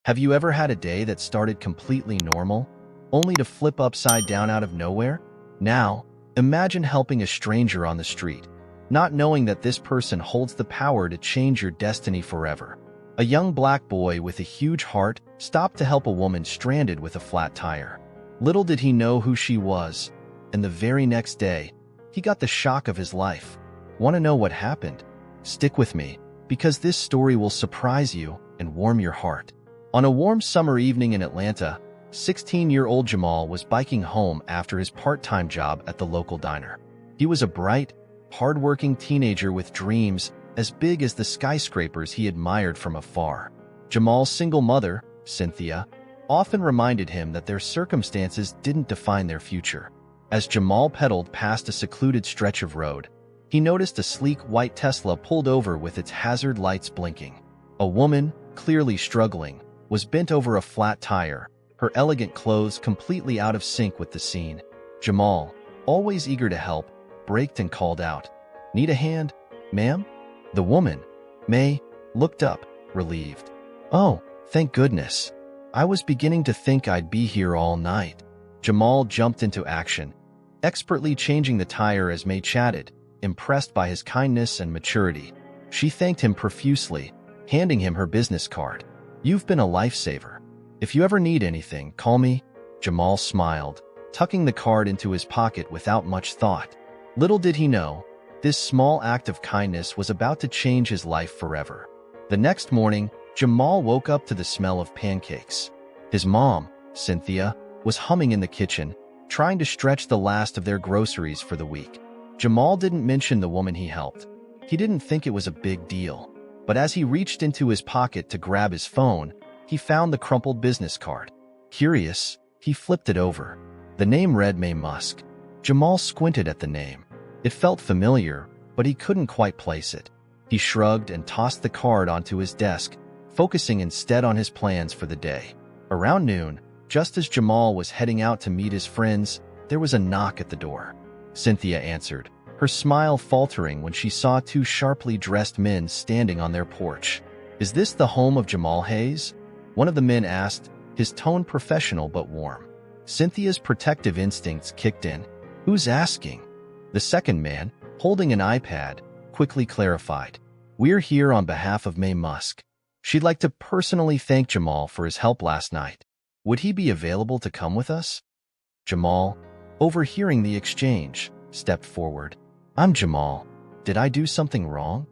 Have you ever had a day that started completely normal, only to flip upside down out of nowhere? Now, imagine helping a stranger on the street, not knowing that this person holds the power to change your destiny forever. A young black boy with a huge heart stopped to help a woman stranded with a flat tire. Little did he know who she was, and the very next day, he got the shock of his life. Want to know what happened? Stick with me, because this story will surprise you and warm your heart. On a warm summer evening in Atlanta, 16-year-old Jamal was biking home after his part-time job at the local diner. He was a bright, hard-working teenager with dreams as big as the skyscrapers he admired from afar. Jamal's single mother, Cynthia, often reminded him that their circumstances didn't define their future. As Jamal pedaled past a secluded stretch of road, he noticed a sleek white Tesla pulled over with its hazard lights blinking. A woman, clearly struggling, was bent over a flat tire, her elegant clothes completely out of sync with the scene. Jamal, always eager to help, braked and called out, "Need a hand, ma'am?" The woman, May, looked up, relieved. "Oh, thank goodness. I was beginning to think I'd be here all night." Jamal jumped into action, expertly changing the tire as May chatted, impressed by his kindness and maturity. She thanked him profusely, handing him her business card. "You've been a lifesaver. If you ever need anything, call me." Jamal smiled, tucking the card into his pocket without much thought. Little did he know, this small act of kindness was about to change his life forever. The next morning, Jamal woke up to the smell of pancakes. His mom, Cynthia, was humming in the kitchen, trying to stretch the last of their groceries for the week. Jamal didn't mention the woman he helped. He didn't think it was a big deal. But as he reached into his pocket to grab his phone, he found the crumpled business card. Curious, he flipped it over. The name read May Musk. Jamal squinted at the name. It felt familiar, but he couldn't quite place it. He shrugged and tossed the card onto his desk, focusing instead on his plans for the day. Around noon, just as Jamal was heading out to meet his friends, there was a knock at the door. Cynthia answered, her smile faltering when she saw two sharply dressed men standing on their porch. "Is this the home of Jamal Hayes?" one of the men asked, his tone professional but warm. Cynthia's protective instincts kicked in. "Who's asking?" The second man, holding an iPad, quickly clarified. "We're here on behalf of May Musk. She'd like to personally thank Jamal for his help last night. Would he be available to come with us?" Jamal, overhearing the exchange, stepped forward. "I'm Jamal. Did I do something wrong?"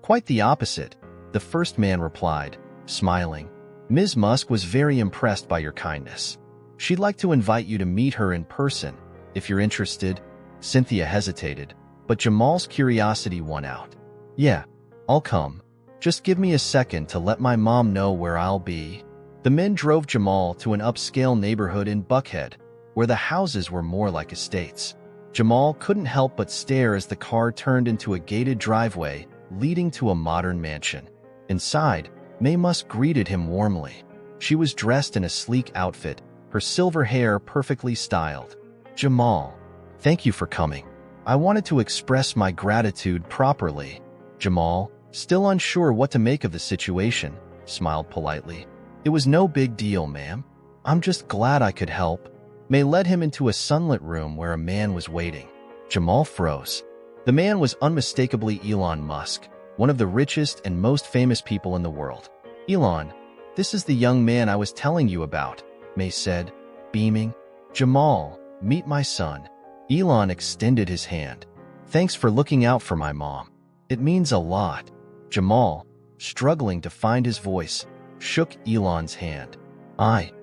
"Quite the opposite," the first man replied, smiling. "Ms. Musk was very impressed by your kindness. She'd like to invite you to meet her in person, if you're interested." Cynthia hesitated, but Jamal's curiosity won out. "Yeah, I'll come. Just give me a second to let my mom know where I'll be." The men drove Jamal to an upscale neighborhood in Buckhead, where the houses were more like estates. Jamal couldn't help but stare as the car turned into a gated driveway leading to a modern mansion. Inside, May Musk greeted him warmly. She was dressed in a sleek outfit, her silver hair perfectly styled. "Jamal, thank you for coming. I wanted to express my gratitude properly." Jamal, still unsure what to make of the situation, smiled politely. "It was no big deal, ma'am. I'm just glad I could help." May led him into a sunlit room where a man was waiting. Jamal froze. The man was unmistakably Elon Musk, one of the richest and most famous people in the world. "Elon, this is the young man I was telling you about," May said, beaming. "Jamal, meet my son." Elon extended his hand. "Thanks for looking out for my mom. It means a lot." Jamal, struggling to find his voice, shook Elon's hand. I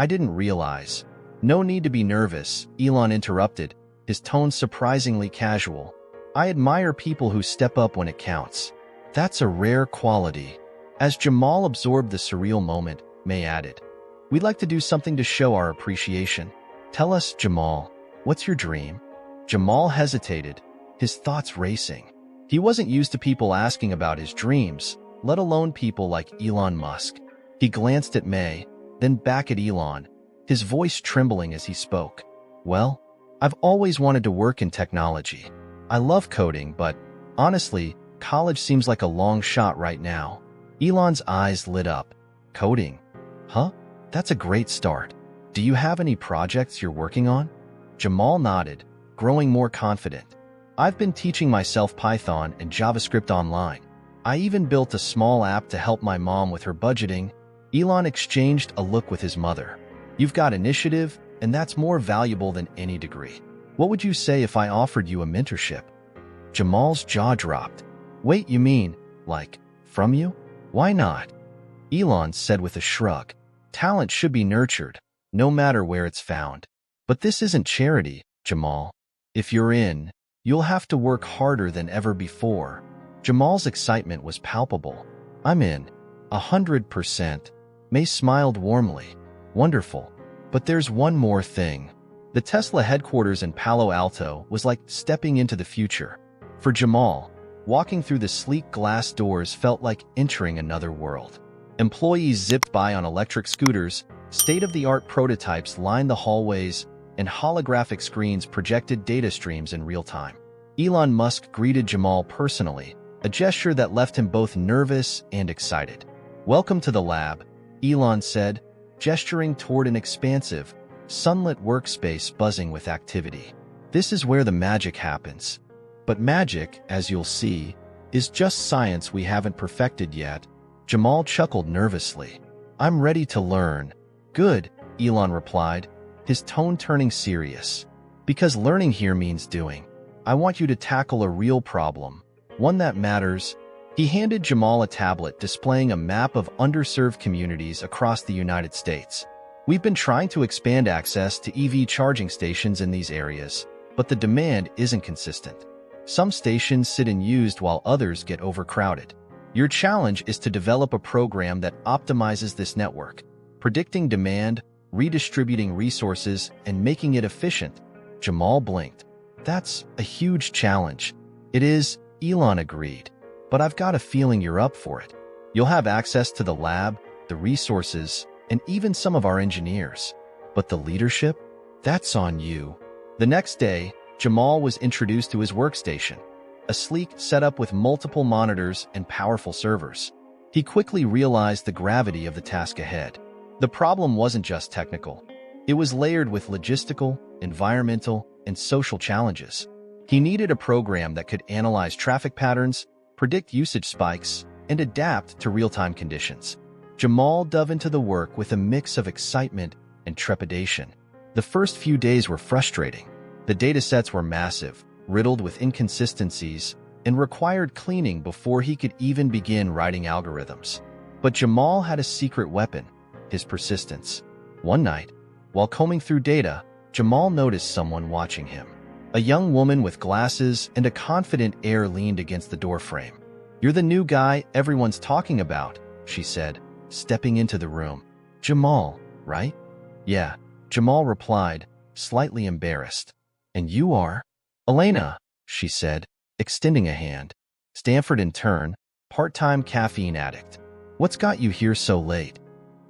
didn't realize." "No need to be nervous," Elon interrupted, his tone surprisingly casual. "I admire people who step up when it counts. That's a rare quality." As Jamal absorbed the surreal moment, May added, "We'd like to do something to show our appreciation. Tell us, Jamal, what's your dream?" Jamal hesitated, his thoughts racing. He wasn't used to people asking about his dreams, let alone people like Elon Musk. He glanced at May, then back at Elon, his voice trembling as he spoke. "Well, I've always wanted to work in technology. I love coding, but honestly, college seems like a long shot right now." Elon's eyes lit up. "Coding? Huh? That's a great start. Do you have any projects you're working on? Jamal nodded, growing more confident. I've been teaching myself Python and JavaScript online. I even built a small app to help my mom with her budgeting. Elon exchanged a look with his mother. You've got initiative, and that's more valuable than any degree. What would you say if I offered you a mentorship? Jamal's jaw dropped. Wait, you mean, like, from you? Why not? Elon said with a shrug. Talent should be nurtured, no matter where it's found. But this isn't charity, Jamal. If you're in, you'll have to work harder than ever before. Jamal's excitement was palpable. I'm in. 100%. May smiled warmly. Wonderful. But there's one more thing. The Tesla headquarters in Palo Alto was like stepping into the future. For Jamal, walking through the sleek glass doors felt like entering another world. Employees zipped by on electric scooters, state-of-the-art prototypes lined the hallways, and holographic screens projected data streams in real time. Elon Musk greeted Jamal personally, a gesture that left him both nervous and excited. Welcome to the lab, Elon said, gesturing toward an expansive, sunlit workspace buzzing with activity. This is where the magic happens. But magic, as you'll see, is just science we haven't perfected yet. Jamal chuckled nervously. I'm ready to learn. Good, Elon replied, his tone turning serious. Because learning here means doing. I want you to tackle a real problem, one that matters. He handed Jamal a tablet displaying a map of underserved communities across the United States. We've been trying to expand access to EV charging stations in these areas, but the demand isn't consistent. Some stations sit unused while others get overcrowded. Your challenge is to develop a program that optimizes this network, predicting demand, redistributing resources, and making it efficient. Jamal blinked. That's a huge challenge. It is, Elon agreed. But I've got a feeling you're up for it. You'll have access to the lab, the resources, and even some of our engineers. But the leadership? That's on you. The next day, Jamal was introduced to his workstation, a sleek setup with multiple monitors and powerful servers. He quickly realized the gravity of the task ahead. The problem wasn't just technical. It was layered with logistical, environmental, and social challenges. He needed a program that could analyze traffic patterns, predict usage spikes, and adapt to real-time conditions. Jamal dove into the work with a mix of excitement and trepidation. The first few days were frustrating. The datasets were massive, riddled with inconsistencies, and required cleaning before he could even begin writing algorithms. But Jamal had a secret weapon, his persistence. One night, while combing through data, Jamal noticed someone watching him. A young woman with glasses and a confident air leaned against the doorframe. You're the new guy everyone's talking about, she said, stepping into the room. Jamal, right? Yeah, Jamal replied, slightly embarrassed. And you are? Elena, she said, extending a hand. Stanford intern, part-time caffeine addict. What's got you here so late?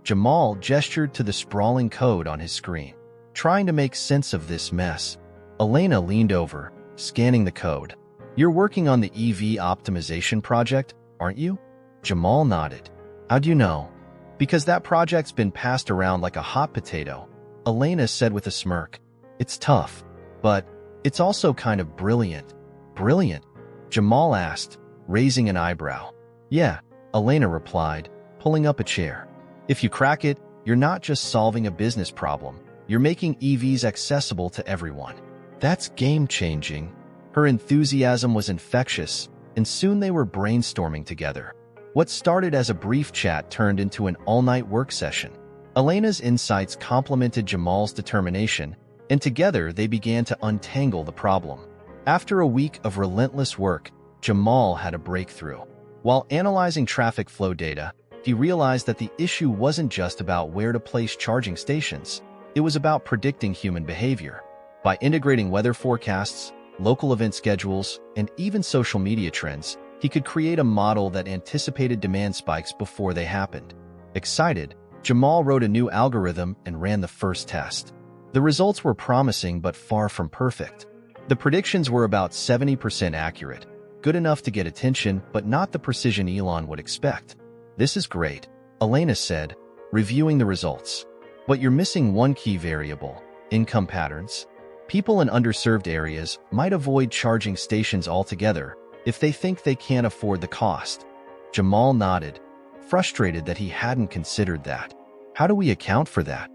Jamal gestured to the sprawling code on his screen, trying to make sense of this mess. Elena leaned over, scanning the code. You're working on the EV optimization project, aren't you? Jamal nodded. How'd you know? Because that project's been passed around like a hot potato, Elena said with a smirk. It's tough, but it's also kind of brilliant. Brilliant? Jamal asked, raising an eyebrow. Yeah, Elena replied, pulling up a chair. If you crack it, you're not just solving a business problem, you're making EVs accessible to everyone. That's game-changing. Her enthusiasm was infectious, and soon they were brainstorming together. What started as a brief chat turned into an all-night work session. Elena's insights complemented Jamal's determination, and together they began to untangle the problem. After a week of relentless work, Jamal had a breakthrough. While analyzing traffic flow data, he realized that the issue wasn't just about where to place charging stations. It was about predicting human behavior. By integrating weather forecasts, local event schedules, and even social media trends, he could create a model that anticipated demand spikes before they happened. Excited, Jamal wrote a new algorithm and ran the first test. The results were promising but far from perfect. The predictions were about 70% accurate, good enough to get attention but not the precision Elon would expect. This is great, Elena said, reviewing the results. But you're missing one key variable: income patterns. People in underserved areas might avoid charging stations altogether if they think they can't afford the cost. Jamal nodded, frustrated that he hadn't considered that. How do we account for that?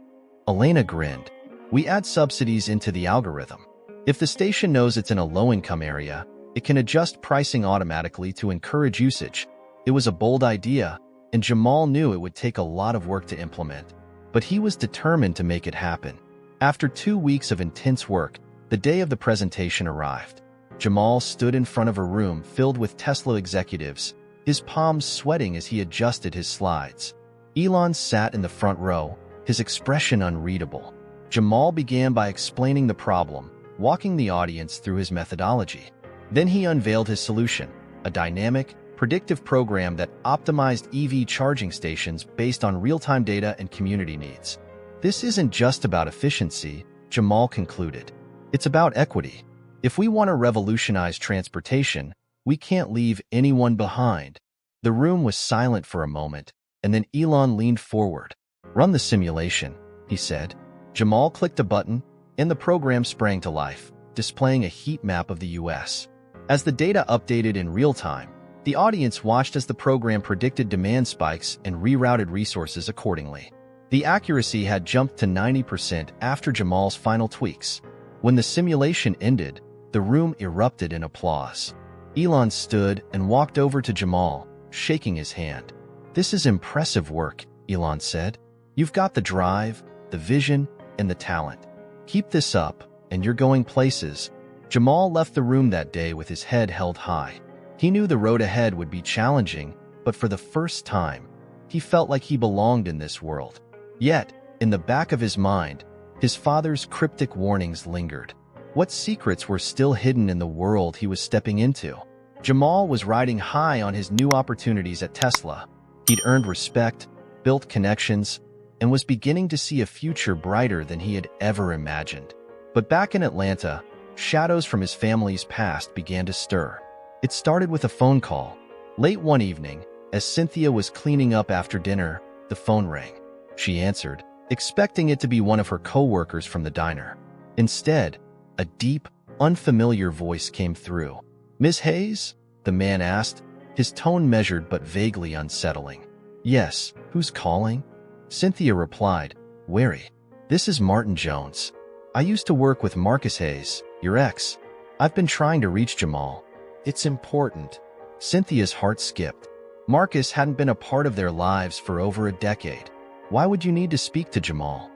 Elena grinned. We add subsidies into the algorithm. If the station knows it's in a low-income area, it can adjust pricing automatically to encourage usage. It was a bold idea, and Jamal knew it would take a lot of work to implement, but he was determined to make it happen. After 2 weeks of intense work, the day of the presentation arrived. Jamal stood in front of a room filled with Tesla executives, his palms sweating as he adjusted his slides. Elon sat in the front row, his expression unreadable. Jamal began by explaining the problem, walking the audience through his methodology. Then he unveiled his solution, a dynamic, predictive program that optimized EV charging stations based on real-time data and community needs. This isn't just about efficiency, Jamal concluded. It's about equity. If we want to revolutionize transportation, we can't leave anyone behind. The room was silent for a moment, and then Elon leaned forward. Run the simulation, he said. Jamal clicked a button, and the program sprang to life, displaying a heat map of the US. As the data updated in real time, the audience watched as the program predicted demand spikes and rerouted resources accordingly. The accuracy had jumped to 90% after Jamal's final tweaks. When the simulation ended, the room erupted in applause. Elon stood and walked over to Jamal, shaking his hand. "This is impressive work," Elon said. "You've got the drive, the vision, and the talent. Keep this up, and you're going places." Jamal left the room that day with his head held high. He knew the road ahead would be challenging, but for the first time, he felt like he belonged in this world. Yet, in the back of his mind, his father's cryptic warnings lingered. What secrets were still hidden in the world he was stepping into? Jamal was riding high on his new opportunities at Tesla. He'd earned respect, built connections, and was beginning to see a future brighter than he had ever imagined. But back in Atlanta, shadows from his family's past began to stir. It started with a phone call. Late one evening, as Cynthia was cleaning up after dinner, the phone rang. She answered, expecting it to be one of her co-workers from the diner. Instead, a deep, unfamiliar voice came through. "Miss Hayes?" the man asked, his tone measured but vaguely unsettling. "Yes, who's calling?" Cynthia replied, wary. "This is Martin Jones. I used to work with Marcus Hayes, your ex. I've been trying to reach Jamal. It's important." Cynthia's heart skipped. Marcus hadn't been a part of their lives for over a decade. Why would you need to speak to Jamal?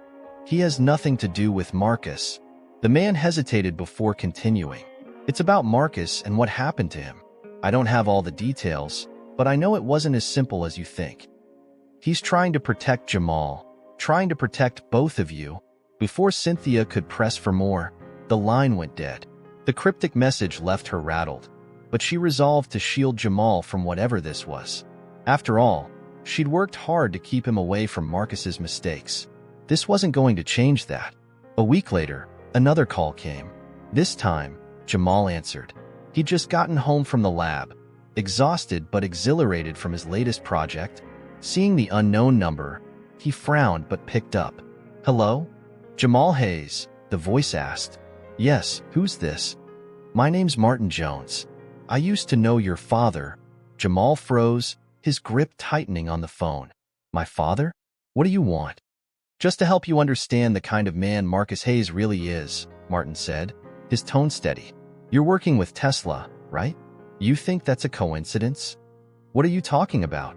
He has nothing to do with Marcus. The man hesitated before continuing. "It's about Marcus and what happened to him. I don't have all the details, but I know it wasn't as simple as you think. He's trying to protect Jamal, trying to protect both of you." Before Cynthia could press for more, the line went dead. The cryptic message left her rattled, but she resolved to shield Jamal from whatever this was. After all, she'd worked hard to keep him away from Marcus's mistakes. This wasn't going to change that. A week later, another call came. This time, Jamal answered. He'd just gotten home from the lab, exhausted but exhilarated from his latest project. Seeing the unknown number, he frowned but picked up. "Hello? Jamal Hayes," the voice asked. "Yes, who's this?" "My name's Martin Jones. I used to know your father." Jamal froze, his grip tightening on the phone. "My father? What do you want?" "Just to help you understand the kind of man Marcus Hayes really is," Martin said, his tone steady. "You're working with Tesla, right? You think that's a coincidence?" "What are you talking about?"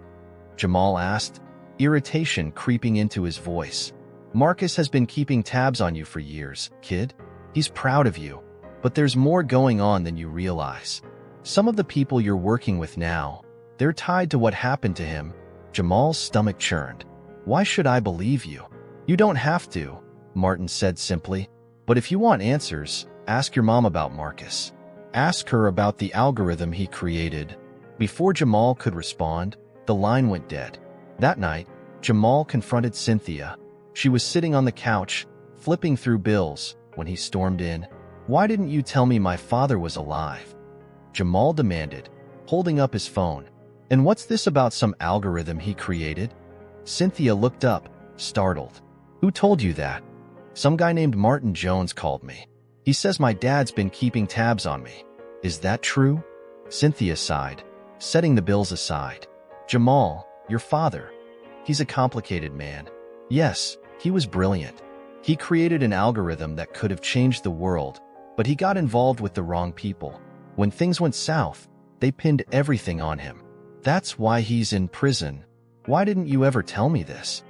Jamal asked, irritation creeping into his voice. "Marcus has been keeping tabs on you for years, kid. He's proud of you, but there's more going on than you realize. Some of the people you're working with now, they're tied to what happened to him." Jamal's stomach churned. "Why should I believe you?" "You don't have to," Martin said simply. "But if you want answers, ask your mom about Marcus. Ask her about the algorithm he created." Before Jamal could respond, the line went dead. That night, Jamal confronted Cynthia. She was sitting on the couch, flipping through bills, when he stormed in. "Why didn't you tell me my father was alive?" Jamal demanded, holding up his phone. "And what's this about some algorithm he created?" Cynthia looked up, startled. Who told you that? Some guy named Martin Jones called me. He says my dad's been keeping tabs on me. Is that true? Cynthia sighed, setting the bills aside. Jamal, your father. He's a complicated man. Yes, he was brilliant. He created an algorithm that could have changed the world, but he got involved with the wrong people. When things went south, they pinned everything on him. That's why he's in prison. Why didn't you ever tell me this?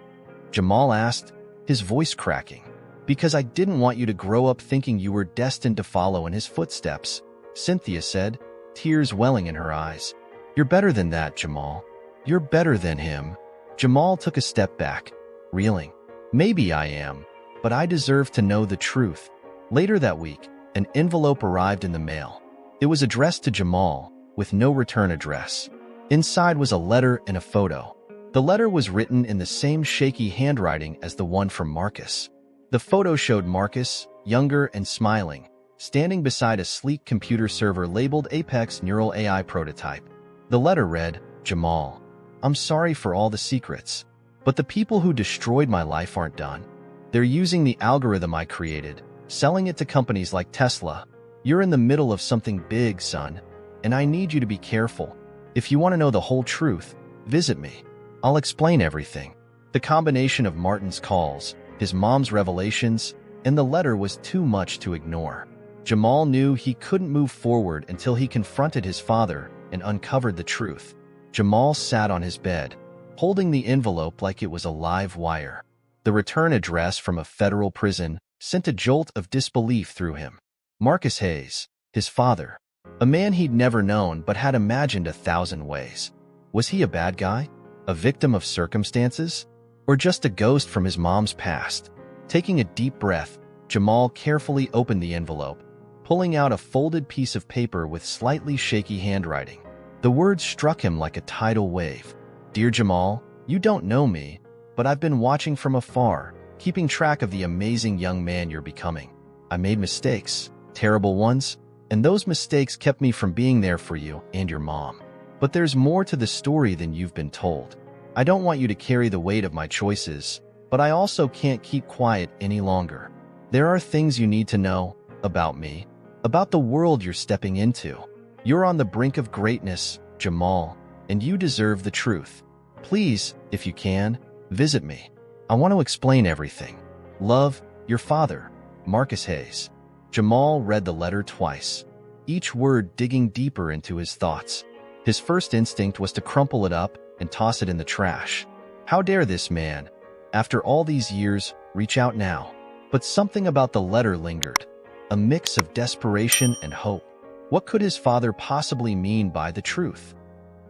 Jamal asked, his voice cracking. Because I didn't want you to grow up thinking you were destined to follow in his footsteps, Cynthia said, tears welling in her eyes. You're better than that, Jamal. You're better than him. Jamal took a step back, reeling. Maybe I am, but I deserve to know the truth. Later that week, an envelope arrived in the mail. It was addressed to Jamal, with no return address. Inside was a letter and a photo. The letter was written in the same shaky handwriting as the one from Marcus. The photo showed Marcus, younger and smiling, standing beside a sleek computer server labeled Apex Neural AI prototype. The letter read, Jamal, I'm sorry for all the secrets, but the people who destroyed my life aren't done. They're using the algorithm I created, selling it to companies like Tesla. You're in the middle of something big, son, and I need you to be careful. If you want to know the whole truth, visit me. I'll explain everything. The combination of Martin's calls, his mom's revelations, and the letter was too much to ignore. Jamal knew he couldn't move forward until he confronted his father and uncovered the truth. Jamal sat on his bed, holding the envelope like it was a live wire. The return address from a federal prison sent a jolt of disbelief through him. Marcus Hayes, his father, a man he'd never known but had imagined 1,000 ways. Was he a bad guy? A victim of circumstances? Or just a ghost from his mom's past? Taking a deep breath, Jamal carefully opened the envelope, pulling out a folded piece of paper with slightly shaky handwriting. The words struck him like a tidal wave. Dear Jamal, you don't know me, but I've been watching from afar, keeping track of the amazing young man you're becoming. I made mistakes, terrible ones, and those mistakes kept me from being there for you and your mom. But there's more to the story than you've been told. I don't want you to carry the weight of my choices, but I also can't keep quiet any longer. There are things you need to know about me, about the world you're stepping into. You're on the brink of greatness, Jamal, and you deserve the truth. Please, if you can, visit me. I want to explain everything. Love, your father, Marcus Hayes. Jamal read the letter twice, each word digging deeper into his thoughts. His first instinct was to crumple it up and toss it in the trash. How dare this man, after all these years, reach out now? But something about the letter lingered, a mix of desperation and hope. What could his father possibly mean by the truth?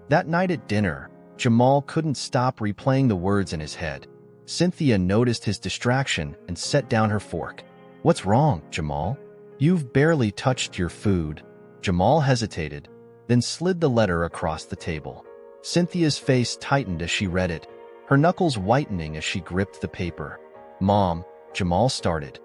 That night at dinner, Jamal couldn't stop replaying the words in his head. Cynthia noticed his distraction and set down her fork. What's wrong, Jamal? You've barely touched your food. Jamal hesitated, then slid the letter across the table. Cynthia's face tightened as she read it, her knuckles whitening as she gripped the paper. Mom, Jamal started.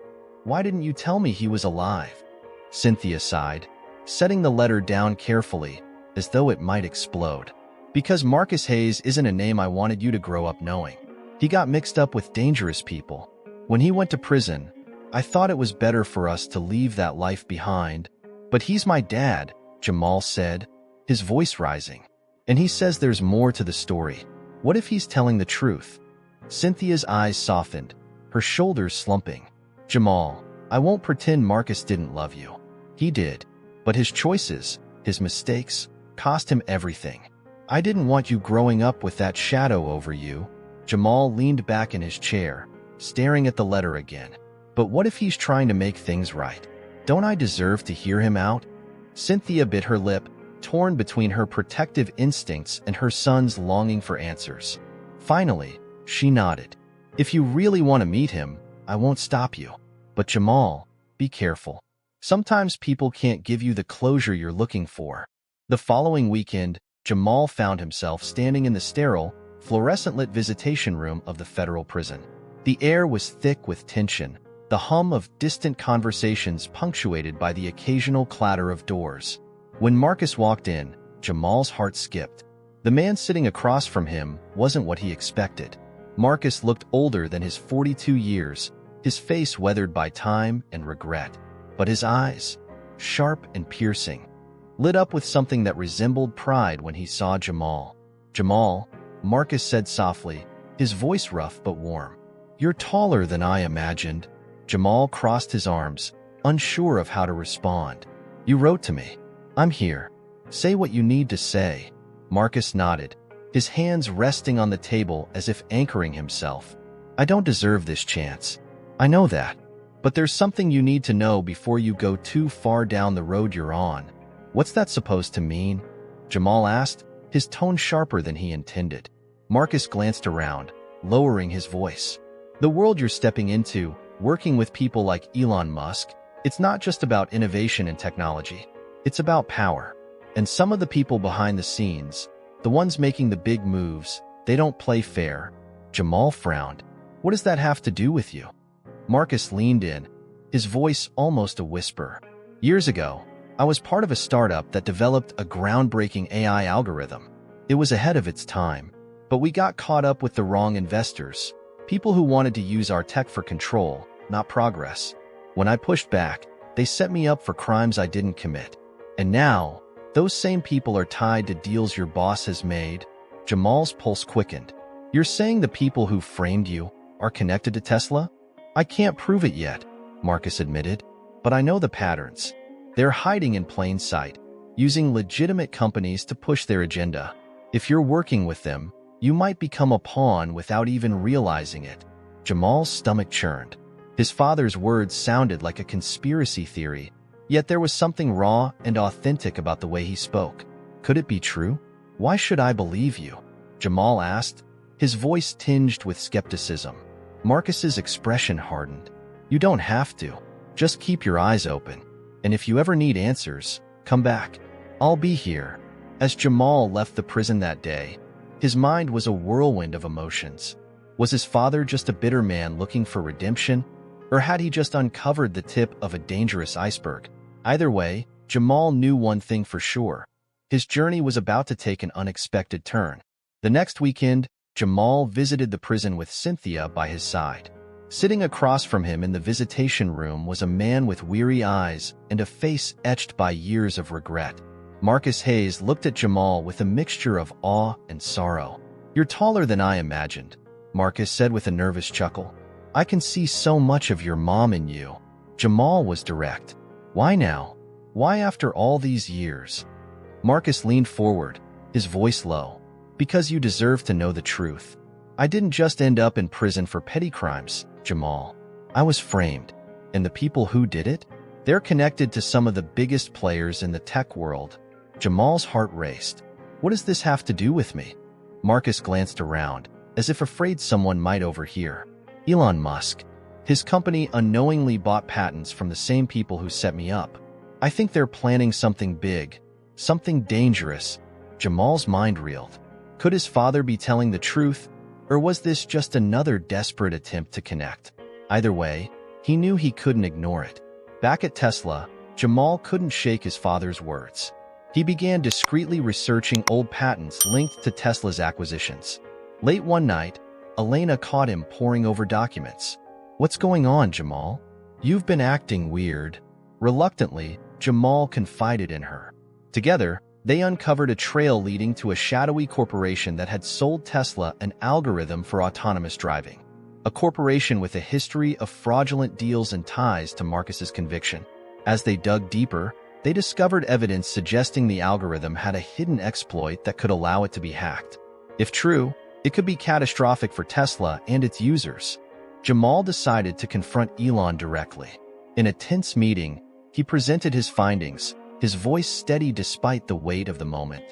Why didn't you tell me he was alive? Cynthia sighed, setting the letter down carefully, as though it might explode. Because Marcus Hayes isn't a name I wanted you to grow up knowing. He got mixed up with dangerous people. When he went to prison, I thought it was better for us to leave that life behind. But he's my dad, Jamal said, his voice rising. And he says there's more to the story. What if he's telling the truth? Cynthia's eyes softened, her shoulders slumping. Jamal, I won't pretend Marcus didn't love you. He did. But his choices, his mistakes, cost him everything. I didn't want you growing up with that shadow over you. Jamal leaned back in his chair, staring at the letter again. But what if he's trying to make things right? Don't I deserve to hear him out? Cynthia bit her lip, torn between her protective instincts and her son's longing for answers. Finally, she nodded. If you really want to meet him, I won't stop you. But Jamal, be careful. Sometimes people can't give you the closure you're looking for. The following weekend, Jamal found himself standing in the sterile, fluorescent-lit visitation room of the federal prison. The air was thick with tension, the hum of distant conversations punctuated by the occasional clatter of doors. When Marcus walked in, Jamal's heart skipped. The man sitting across from him wasn't what he expected. Marcus looked older than his 42 years, his face weathered by time and regret, but his eyes, sharp and piercing, lit up with something that resembled pride when he saw Jamal. "Jamal," Marcus said softly, his voice rough but warm. "You're taller than I imagined." Jamal crossed his arms, unsure of how to respond. "You wrote to me. I'm here. Say what you need to say." Marcus nodded, his hands resting on the table as if anchoring himself. "I don't deserve this chance. I know that. But there's something you need to know before you go too far down the road you're on." "What's that supposed to mean?" Jamal asked, his tone sharper than he intended. Marcus glanced around, lowering his voice. "The world you're stepping into, working with people like Elon Musk, it's not just about innovation and technology. It's about power. And some of the people behind the scenes, the ones making the big moves, they don't play fair." Jamal frowned. "What does that have to do with you?" Marcus leaned in, his voice almost a whisper. "Years ago, I was part of a startup that developed a groundbreaking AI algorithm. It was ahead of its time, but we got caught up with the wrong investors, people who wanted to use our tech for control, not progress. When I pushed back, they set me up for crimes I didn't commit. And now, those same people are tied to deals your boss has made." Jamal's pulse quickened. "You're saying the people who framed you are connected to Tesla?" "I can't prove it yet," Marcus admitted, "but I know the patterns. They're hiding in plain sight, using legitimate companies to push their agenda. If you're working with them, you might become a pawn without even realizing it." Jamal's stomach churned. His father's words sounded like a conspiracy theory, yet there was something raw and authentic about the way he spoke. Could it be true? "Why should I believe you?" Jamal asked, his voice tinged with skepticism. Marcus's expression hardened. "You don't have to. Just keep your eyes open. And if you ever need answers, come back. I'll be here." As Jamal left the prison that day, his mind was a whirlwind of emotions. Was his father just a bitter man looking for redemption? Or had he just uncovered the tip of a dangerous iceberg? Either way, Jamal knew one thing for sure. His journey was about to take an unexpected turn. The next weekend, Jamal visited the prison with Cynthia by his side. Sitting across from him in the visitation room was a man with weary eyes and a face etched by years of regret. Marcus Hayes looked at Jamal with a mixture of awe and sorrow. "You're taller than I imagined," Marcus said with a nervous chuckle. "I can see so much of your mom in you." Jamal was direct. "Why now? Why after all these years?" Marcus leaned forward, his voice low. "Because you deserve to know the truth. I didn't just end up in prison for petty crimes, Jamal. I was framed. And the people who did it? They're connected to some of the biggest players in the tech world." Jamal's heart raced. "What does this have to do with me?" Marcus glanced around, as if afraid someone might overhear. "Elon Musk. His company unknowingly bought patents from the same people who set me up. I think they're planning something big, something dangerous." Jamal's mind reeled. Could his father be telling the truth, or was this just another desperate attempt to connect? Either way, he knew he couldn't ignore it. Back at Tesla, Jamal couldn't shake his father's words. He began discreetly researching old patents linked to Tesla's acquisitions. Late one night, Elena caught him poring over documents. "What's going on, Jamal? You've been acting weird." Reluctantly, Jamal confided in her. Together, they uncovered a trail leading to a shadowy corporation that had sold Tesla an algorithm for autonomous driving. A corporation with a history of fraudulent deals and ties to Marcus's conviction. As they dug deeper, they discovered evidence suggesting the algorithm had a hidden exploit that could allow it to be hacked. If true, it could be catastrophic for Tesla and its users. Jamal decided to confront Elon directly. In a tense meeting, he presented his findings, his voice steady despite the weight of the moment.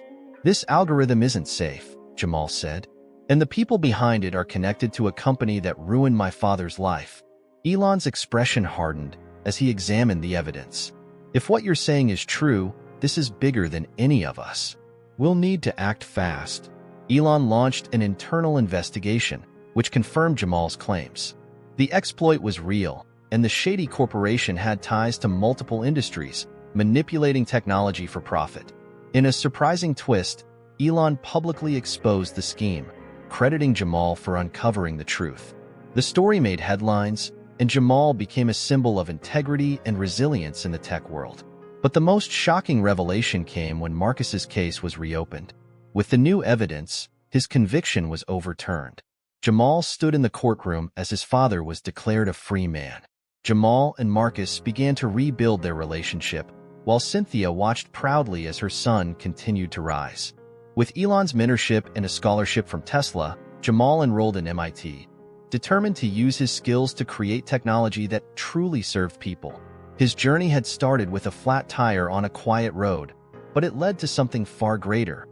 "This algorithm isn't safe," Jamal said, "and the people behind it are connected to a company that ruined my father's life." Elon's expression hardened as he examined the evidence. "If what you're saying is true, this is bigger than any of us. We'll need to act fast." Elon launched an internal investigation, which confirmed Jamal's claims. The exploit was real, and the shady corporation had ties to multiple industries, manipulating technology for profit. In a surprising twist, Elon publicly exposed the scheme. crediting Jamal for uncovering the truth. The story made headlines, and Jamal became a symbol of integrity and resilience in the tech world. But the most shocking revelation came when Marcus's case was reopened. With the new evidence, his conviction was overturned. Jamal stood in the courtroom as his father was declared a free man. Jamal and Marcus began to rebuild their relationship, while Cynthia watched proudly as her son continued to rise. With Elon's mentorship and a scholarship from Tesla, Jamal enrolled in MIT, determined to use his skills to create technology that truly served people. His journey had started with a flat tire on a quiet road, but it led to something far greater,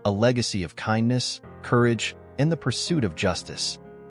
a legacy of kindness, courage, and the pursuit of justice.